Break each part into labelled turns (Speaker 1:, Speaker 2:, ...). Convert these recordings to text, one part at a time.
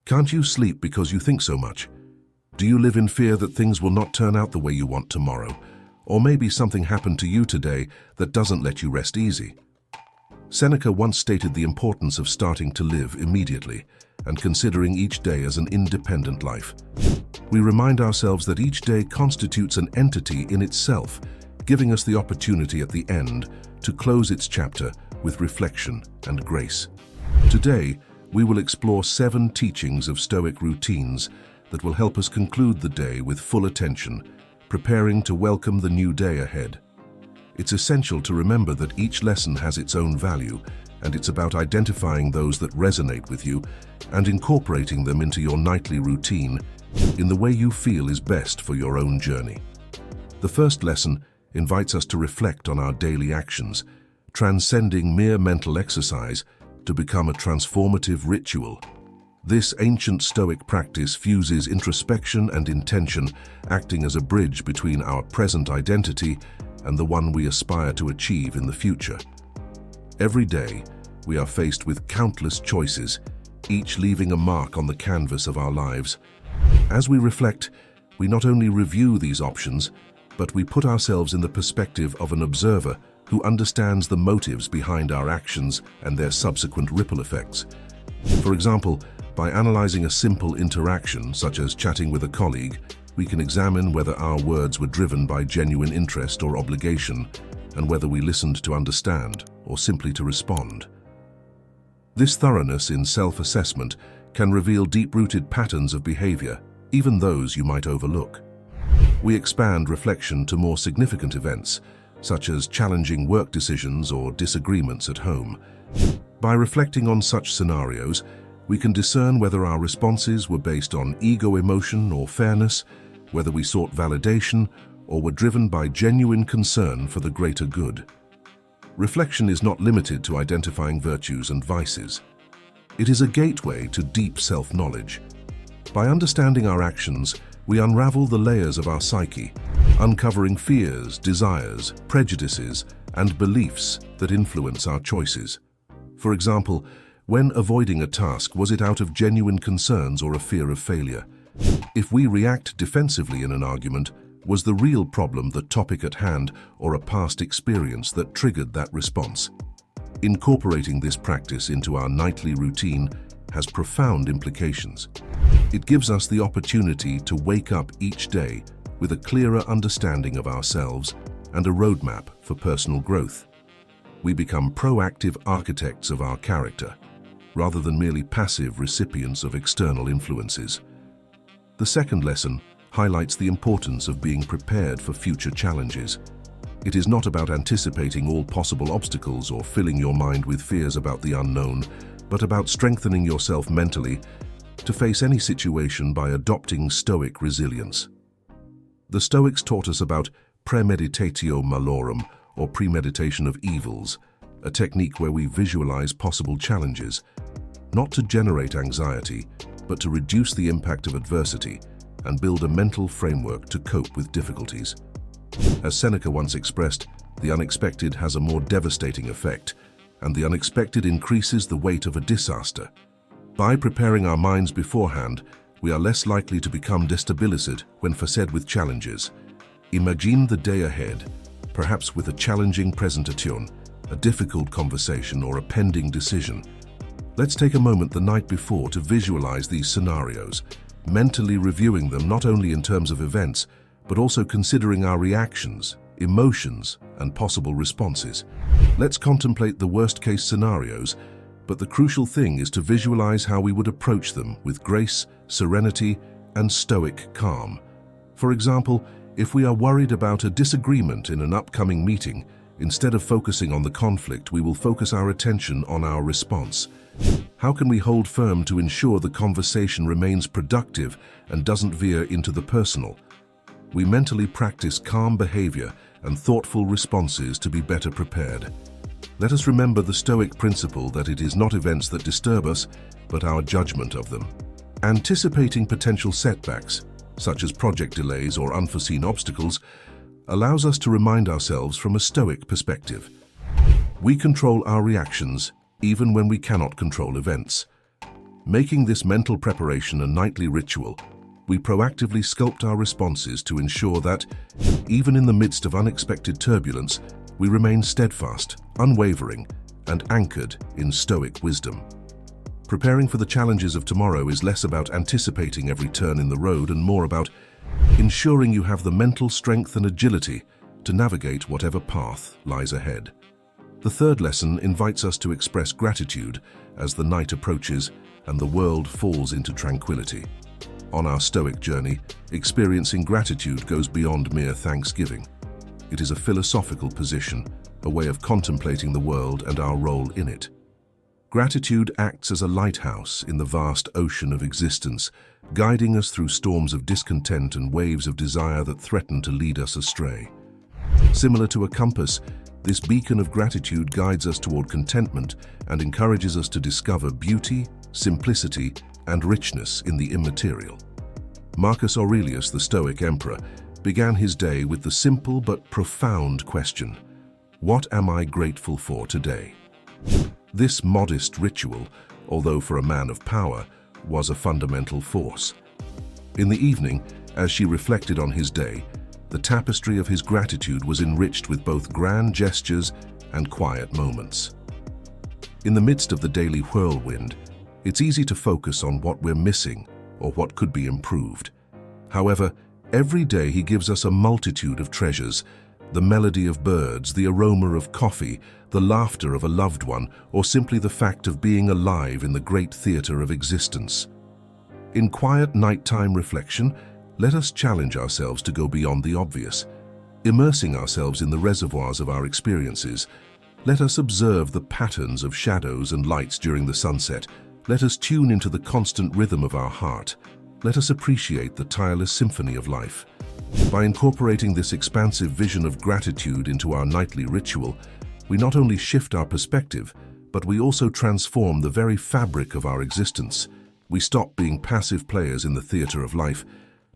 Speaker 1: Can't you sleep because you think so much? Do you live in fear that things will not turn out the way you want tomorrow? Or maybe something happened to you today that doesn't let you rest easy? Seneca once stated the importance of starting to live immediately and considering each day as an independent life. We remind ourselves that each day constitutes an entity in itself, giving us the opportunity at the end to close its chapter with reflection and grace. Today, we will explore 7 teachings of Stoic routines that will help us conclude the day with full attention, preparing to welcome the new day ahead. It's essential to remember that each lesson has its own value, and it's about identifying those that resonate with you and incorporating them into your nightly routine in the way you feel is best for your own journey. The first lesson invites us to reflect on our daily actions, transcending mere mental exercise to become a transformative ritual. This ancient Stoic practice fuses introspection and intention, acting as a bridge between our present identity and the one we aspire to achieve in the future. Every day, we are faced with countless choices, each leaving a mark on the canvas of our lives. As we reflect, we not only review these options, but we put ourselves in the perspective of an observer who understands the motives behind our actions and their subsequent ripple effects. For example, by analyzing a simple interaction, such as chatting with a colleague, we can examine whether our words were driven by genuine interest or obligation, and whether we listened to understand or simply to respond. This thoroughness in self-assessment can reveal deep-rooted patterns of behavior, even those you might overlook. We expand reflection to more significant events, such as challenging work decisions or disagreements at home. By reflecting on such scenarios, we can discern whether our responses were based on ego emotion or fairness, whether we sought validation or were driven by genuine concern for the greater good. Reflection is not limited to identifying virtues and vices. It is a gateway to deep self-knowledge. By understanding our actions, we unravel the layers of our psyche, uncovering fears, desires, prejudices, and beliefs that influence our choices. For example, when avoiding a task, was it out of genuine concerns or a fear of failure? If we react defensively in an argument, was the real problem the topic at hand or a past experience that triggered that response? Incorporating this practice into our nightly routine has profound implications. It gives us the opportunity to wake up each day with a clearer understanding of ourselves and a roadmap for personal growth. We become proactive architects of our character, rather than merely passive recipients of external influences. The second lesson highlights the importance of being prepared for future challenges. It is not about anticipating all possible obstacles or filling your mind with fears about the unknown, but about strengthening yourself mentally to face any situation by adopting Stoic resilience. The Stoics taught us about premeditatio malorum, or premeditation of evils, a technique where we visualize possible challenges, not to generate anxiety, but to reduce the impact of adversity and build a mental framework to cope with difficulties. As Seneca once expressed, the unexpected has a more devastating effect, and the unexpected increases the weight of a disaster. By preparing our minds beforehand, we are less likely to become destabilized when faced with challenges. Imagine the day ahead, perhaps with a challenging presentation, a difficult conversation, or a pending decision. Let's take a moment the night before to visualize these scenarios, mentally reviewing them not only in terms of events, but also considering our reactions, emotions, and possible responses. Let's contemplate the worst-case scenarios, but the crucial thing is to visualize how we would approach them with grace, serenity, and stoic calm. For example, if we are worried about a disagreement in an upcoming meeting, instead of focusing on the conflict, we will focus our attention on our response. How can we hold firm to ensure the conversation remains productive and doesn't veer into the personal? We mentally practice calm behavior and thoughtful responses to be better prepared. Let us remember the Stoic principle that it is not events that disturb us, but our judgment of them. Anticipating potential setbacks, such as project delays or unforeseen obstacles, allows us to remind ourselves from a Stoic perspective. We control our reactions even when we cannot control events. Making this mental preparation a nightly ritual, we proactively sculpt our responses to ensure that, even in the midst of unexpected turbulence, we remain steadfast, unwavering, and anchored in Stoic wisdom. Preparing for the challenges of tomorrow is less about anticipating every turn in the road and more about ensuring you have the mental strength and agility to navigate whatever path lies ahead. The third lesson invites us to express gratitude as the night approaches and the world falls into tranquility. On our Stoic journey, experiencing gratitude goes beyond mere thanksgiving. It is a philosophical position, a way of contemplating the world and our role in it. Gratitude acts as a lighthouse in the vast ocean of existence, guiding us through storms of discontent and waves of desire that threaten to lead us astray. Similar to a compass, this beacon of gratitude guides us toward contentment and encourages us to discover beauty, simplicity, and richness in the immaterial. Marcus Aurelius, the Stoic emperor, began his day with the simple but profound question, "What am I grateful for today?" This modest ritual, although for a man of power, was a fundamental force. In the evening, as she reflected on his day, the tapestry of his gratitude was enriched with both grand gestures and quiet moments. In the midst of the daily whirlwind, it's easy to focus on what we're missing or what could be improved. However, every day he gives us a multitude of treasures: the melody of birds, the aroma of coffee, the laughter of a loved one, or simply the fact of being alive in the great theater of existence. In quiet nighttime reflection, let us challenge ourselves to go beyond the obvious. Immersing ourselves in the reservoirs of our experiences, let us observe the patterns of shadows and lights during the sunset. Let us tune into the constant rhythm of our heart. Let us appreciate the tireless symphony of life. By incorporating this expansive vision of gratitude into our nightly ritual, we not only shift our perspective, but we also transform the very fabric of our existence. We stop being passive players in the theater of life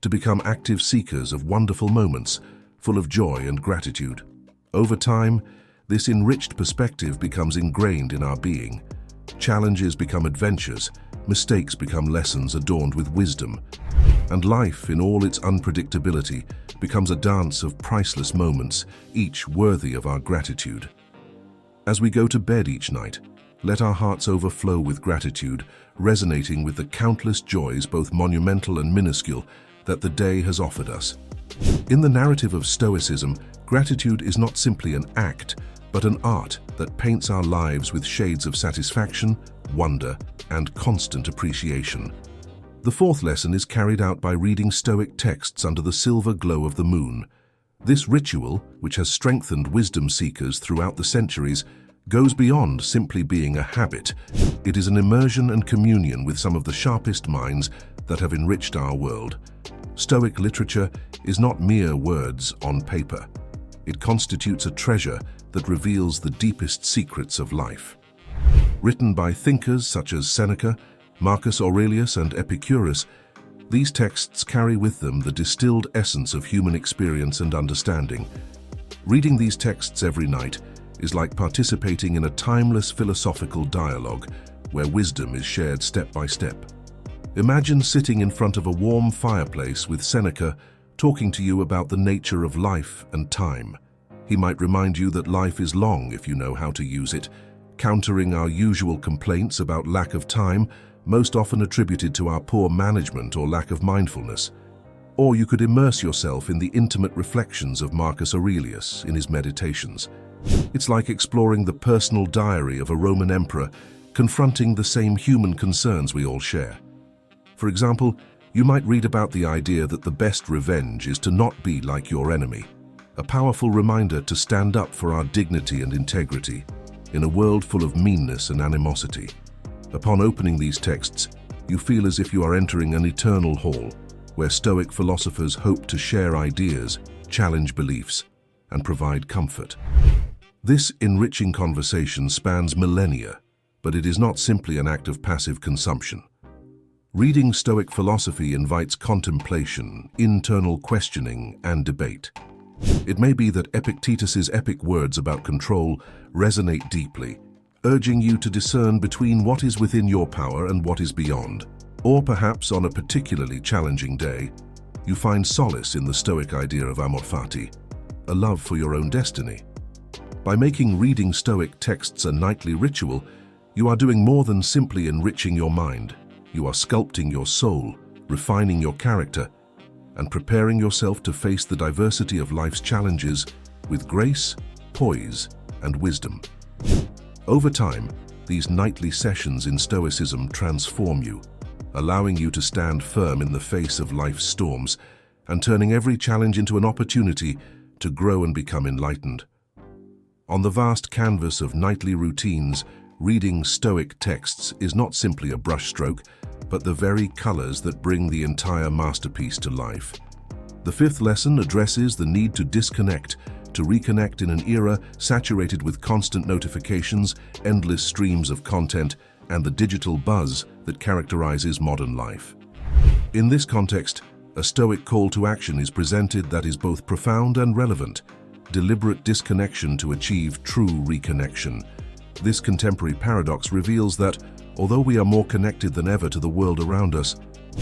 Speaker 1: to become active seekers of wonderful moments, full of joy and gratitude. Over time, this enriched perspective becomes ingrained in our being. Challenges become adventures, mistakes become lessons adorned with wisdom, and life, in all its unpredictability, becomes a dance of priceless moments, each worthy of our gratitude. As we go to bed each night, let our hearts overflow with gratitude, resonating with the countless joys, both monumental and minuscule, that the day has offered us. In the narrative of Stoicism, gratitude is not simply an act, but an art that paints our lives with shades of satisfaction, wonder, and constant appreciation. The fourth lesson is carried out by reading Stoic texts under the silver glow of the moon. This ritual, which has strengthened wisdom seekers throughout the centuries, goes beyond simply being a habit. It is an immersion and communion with some of the sharpest minds that have enriched our world. Stoic literature is not mere words on paper. It constitutes a treasure that reveals the deepest secrets of life. Written by thinkers such as Seneca, Marcus Aurelius, and Epicurus, these texts carry with them the distilled essence of human experience and understanding. Reading these texts every night is like participating in a timeless philosophical dialogue where wisdom is shared step by step. Imagine sitting in front of a warm fireplace with Seneca talking to you about the nature of life and time. He might remind you that life is long if you know how to use it, countering our usual complaints about lack of time, most often attributed to our poor management or lack of mindfulness. Or you could immerse yourself in the intimate reflections of Marcus Aurelius in his meditations. It's like exploring the personal diary of a Roman emperor, confronting the same human concerns we all share. For example, you might read about the idea that the best revenge is to not be like your enemy, a powerful reminder to stand up for our dignity and integrity in a world full of meanness and animosity. Upon opening these texts, you feel as if you are entering an eternal hall where Stoic philosophers hope to share ideas, challenge beliefs, and provide comfort. This enriching conversation spans millennia, but it is not simply an act of passive consumption. Reading Stoic philosophy invites contemplation, internal questioning, and debate. It may be that Epictetus's epic words about control resonate deeply, urging you to discern between what is within your power and what is beyond. Or perhaps on a particularly challenging day, you find solace in the Stoic idea of amor fati, a love for your own destiny. By making reading Stoic texts a nightly ritual, you are doing more than simply enriching your mind. You are sculpting your soul, refining your character, and preparing yourself to face the diversity of life's challenges with grace, poise, and wisdom. Over time, these nightly sessions in Stoicism transform you, allowing you to stand firm in the face of life's storms and turning every challenge into an opportunity to grow and become enlightened. On the vast canvas of nightly routines, reading Stoic texts is not simply a brushstroke, but the very colors that bring the entire masterpiece to life. The fifth lesson addresses the need to disconnect, to reconnect in an era saturated with constant notifications, endless streams of content, and the digital buzz that characterizes modern life. In this context, a Stoic call to action is presented that is both profound and relevant: deliberate disconnection to achieve true reconnection. This contemporary paradox reveals that, although we are more connected than ever to the world around us,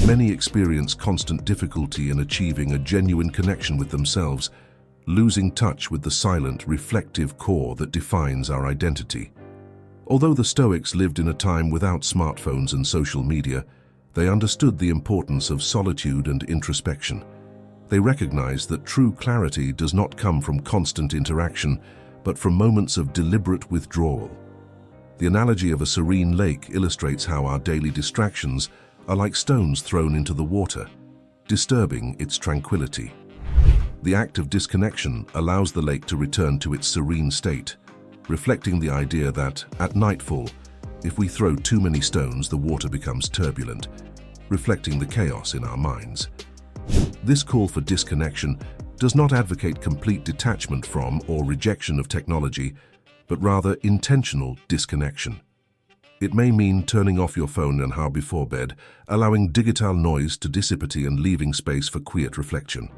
Speaker 1: many experience constant difficulty in achieving a genuine connection with themselves, losing touch with the silent, reflective core that defines our identity. Although the Stoics lived in a time without smartphones and social media, they understood the importance of solitude and introspection. They recognized that true clarity does not come from constant interaction, but from moments of deliberate withdrawal. The analogy of a serene lake illustrates how our daily distractions are like stones thrown into the water, disturbing its tranquility. The act of disconnection allows the lake to return to its serene state, reflecting the idea that, at nightfall, if we throw too many stones, the water becomes turbulent, reflecting the chaos in our minds. This call for disconnection does not advocate complete detachment from or rejection of technology, but rather intentional disconnection. It may mean turning off your phone an hour before bed, allowing digital noise to dissipate and leaving space for quiet reflection.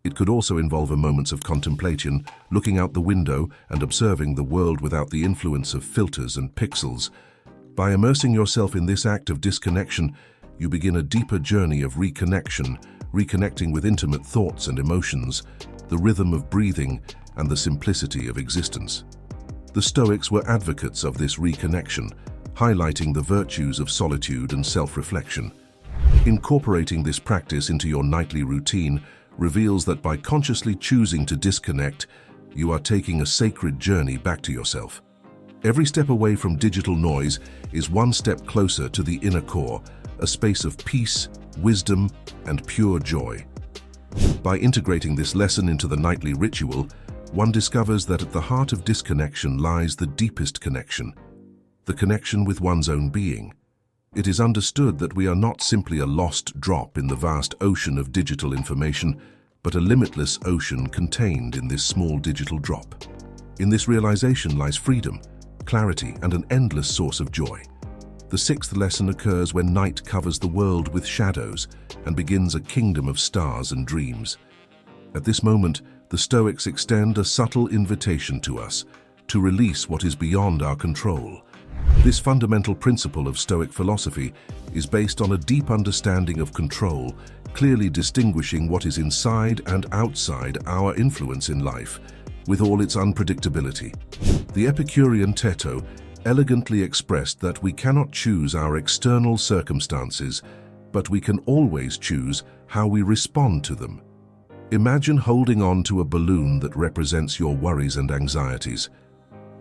Speaker 1: It could also involve moments of contemplation, looking out the window and observing the world without the influence of filters and pixels. By immersing yourself in this act of disconnection, you begin a deeper journey of reconnection, reconnecting with intimate thoughts and emotions, the rhythm of breathing, and the simplicity of existence. The Stoics were advocates of this reconnection, highlighting the virtues of solitude and self-reflection. Incorporating this practice into your nightly routine reveals that by consciously choosing to disconnect, you are taking a sacred journey back to yourself. Every step away from digital noise is one step closer to the inner core, a space of peace, wisdom, and pure joy. By integrating this lesson into the nightly ritual, one discovers that at the heart of disconnection lies the deepest connection, the connection with one's own being. It is understood that we are not simply a lost drop in the vast ocean of digital information, but a limitless ocean contained in this small digital drop. In this realization lies freedom, clarity, and an endless source of joy. The sixth lesson occurs when night covers the world with shadows and begins a kingdom of stars and dreams. At this moment, the Stoics extend a subtle invitation to us to release what is beyond our control. This fundamental principle of Stoic philosophy is based on a deep understanding of control, clearly distinguishing what is inside and outside our influence in life, with all its unpredictability. The Epicurean Teto elegantly expressed that we cannot choose our external circumstances, but we can always choose how we respond to them. Imagine holding on to a balloon that represents your worries and anxieties.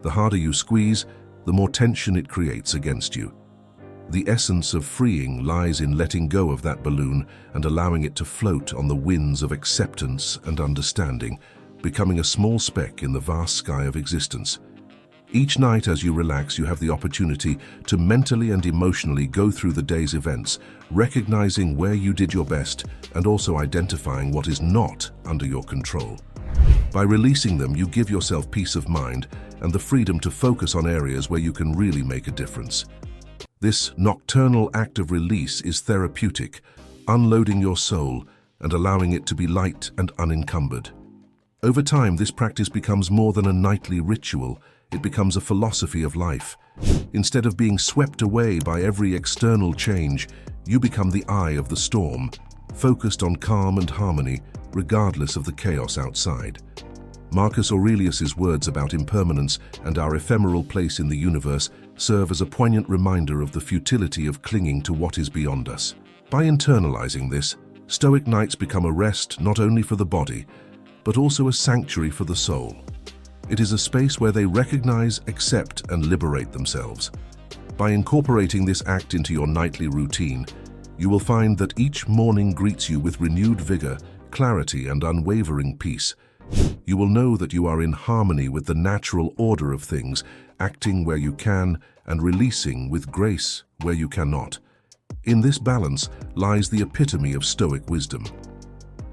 Speaker 1: The harder you squeeze, the more tension it creates against you. The essence of freeing lies in letting go of that balloon and allowing it to float on the winds of acceptance and understanding, becoming a small speck in the vast sky of existence. Each night as you relax, you have the opportunity to mentally and emotionally go through the day's events, recognizing where you did your best and also identifying what is not under your control. By releasing them, you give yourself peace of mind and the freedom to focus on areas where you can really make a difference. This nocturnal act of release is therapeutic, unloading your soul and allowing it to be light and unencumbered. Over time, this practice becomes more than a nightly ritual. it becomes a philosophy of life. Instead of being swept away by every external change, you become the eye of the storm, focused on calm and harmony, regardless of the chaos outside. Marcus Aurelius's words about impermanence and our ephemeral place in the universe serve as a poignant reminder of the futility of clinging to what is beyond us. By internalizing this, Stoic nights become a rest not only for the body, but also a sanctuary for the soul. It is a space where they recognize, accept, and liberate themselves. By incorporating this act into your nightly routine, you will find that each morning greets you with renewed vigor, clarity, and unwavering peace. You will know that you are in harmony with the natural order of things, acting where you can and releasing with grace where you cannot. In this balance lies the epitome of Stoic wisdom.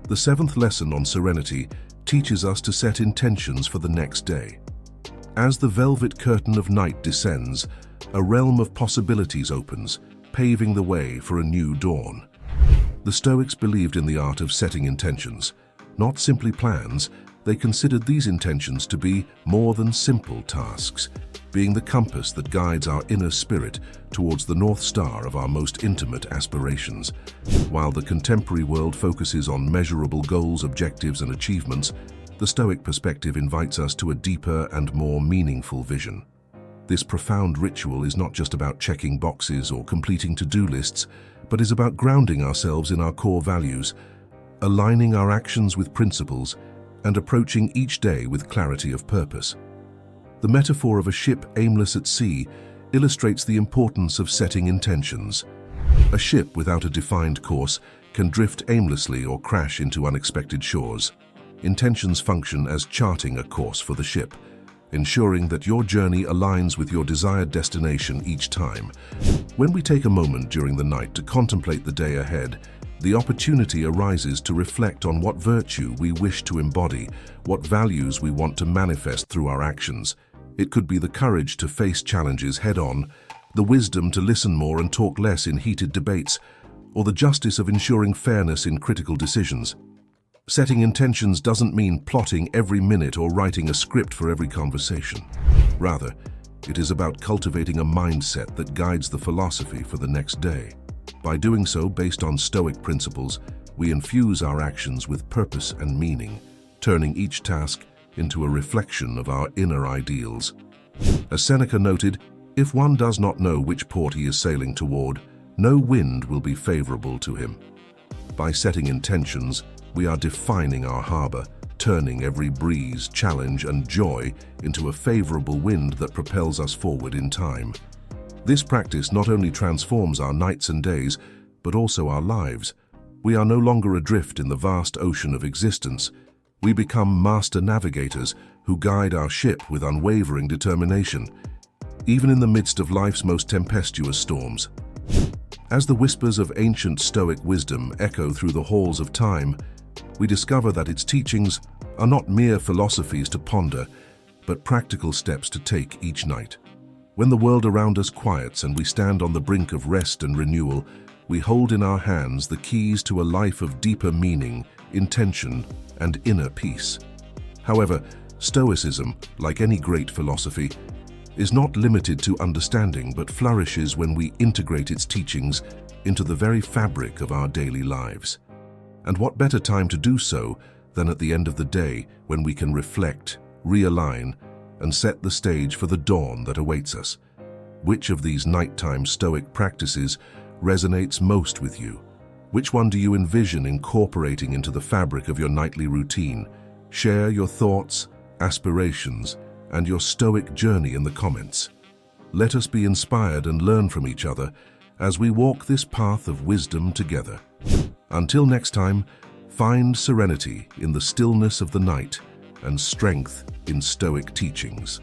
Speaker 1: The seventh lesson on serenity teaches us to set intentions for the next day. As the velvet curtain of night descends, a realm of possibilities opens, paving the way for a new dawn. The Stoics believed in the art of setting intentions. Not simply plans, they considered these intentions to be more than simple tasks, being the compass that guides our inner spirit towards the North Star of our most intimate aspirations. While the contemporary world focuses on measurable goals, objectives, and achievements, the Stoic perspective invites us to a deeper and more meaningful vision. This profound ritual is not just about checking boxes or completing to-do lists, but is about grounding ourselves in our core values, aligning our actions with principles, and approaching each day with clarity of purpose. The metaphor of a ship aimless at sea illustrates the importance of setting intentions. A ship without a defined course can drift aimlessly or crash into unexpected shores. Intentions function as charting a course for the ship, ensuring that your journey aligns with your desired destination each time. When we take a moment during the night to contemplate the day ahead, the opportunity arises to reflect on what virtue we wish to embody, what values we want to manifest through our actions. It could be the courage to face challenges head-on, the wisdom to listen more and talk less in heated debates, or the justice of ensuring fairness in critical decisions. Setting intentions doesn't mean plotting every minute or writing a script for every conversation. Rather, it is about cultivating a mindset that guides the philosophy for the next day. By doing so based on Stoic principles, we infuse our actions with purpose and meaning, turning each task into a reflection of our inner ideals. As Seneca noted, if one does not know which port he is sailing toward, no wind will be favorable to him. By setting intentions, we are defining our harbor, turning every breeze, challenge, and joy into a favorable wind that propels us forward in time. This practice not only transforms our nights and days, but also our lives. We are no longer adrift in the vast ocean of existence. We become master navigators who guide our ship with unwavering determination, even in the midst of life's most tempestuous storms. As the whispers of ancient Stoic wisdom echo through the halls of time, we discover that its teachings are not mere philosophies to ponder, but practical steps to take each night. When the world around us quiets and we stand on the brink of rest and renewal, we hold in our hands the keys to a life of deeper meaning, intention, and inner peace. However, Stoicism, like any great philosophy, is not limited to understanding but flourishes when we integrate its teachings into the very fabric of our daily lives. And what better time to do so than at the end of the day when we can reflect, realign, and set the stage for the dawn that awaits us. Which of these nighttime Stoic practices resonates most with you? Which one do you envision incorporating into the fabric of your nightly routine? Share your thoughts, aspirations, and your Stoic journey in the comments. Let us be inspired and learn from each other as we walk this path of wisdom together. Until next time, find serenity in the stillness of the night and strength in Stoic teachings.